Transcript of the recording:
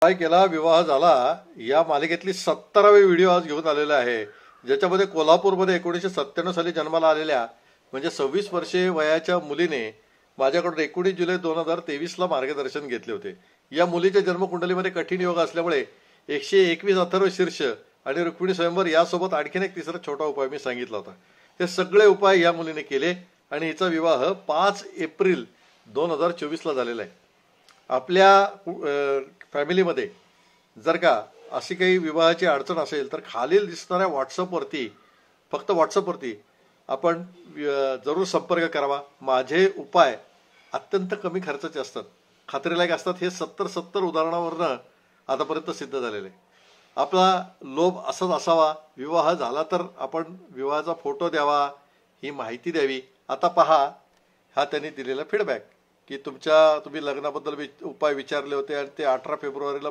काय केला विवाह झाला या मालिकेतली 17वे व्हिडिओ आज घेऊन आलेला आहे, ज्याच्यामध्ये कोल्हापूरमध्ये 1997 साली जन्माला आलेल्या म्हणजे 26 वर्षे वयाच्या मुलीने माझ्याकडून 19 जुलै 2023ला मार्गदर्शन घेतले होते. या मुलीच्या जन्मकुंडलीमध्ये कठीण योग असल्यामुळे 121 अथर्व शीर्ष आणि रुक्मिणी स्वयंवर यासोबत आणखीन एक तिसरा छोटा उपाय मी सांगितला होता. हे सगळे उपाय या मुलीने केले आणि हिचा विवाह 5 एप्रिल 2024ला झालेला आहे. आपल्या फॅमिलीमध्ये जर का अशी काही विवाहाची अडचण असेल तर खालील दिसणाऱ्या व्हॉट्सअपवरती, फक्त व्हॉट्सअपवरती आपण जरूर संपर्क करावा. माझे उपाय अत्यंत कमी खर्चाचे असतात, खात्रीलायक असतात. हे 70 उदाहरणावरनं आतापर्यंत सिद्ध झालेले. आपला लोभ असाच असावा, विवाह झाला तर आपण विवाहाचा फोटो द्यावा, ही माहिती द्यावी. आता पहा हा त्यांनी दिलेला फीडबॅक की तुम्ही लग्नाबद्दल उपाय विचारले होते आणि ते 18 फेब्रुवारीला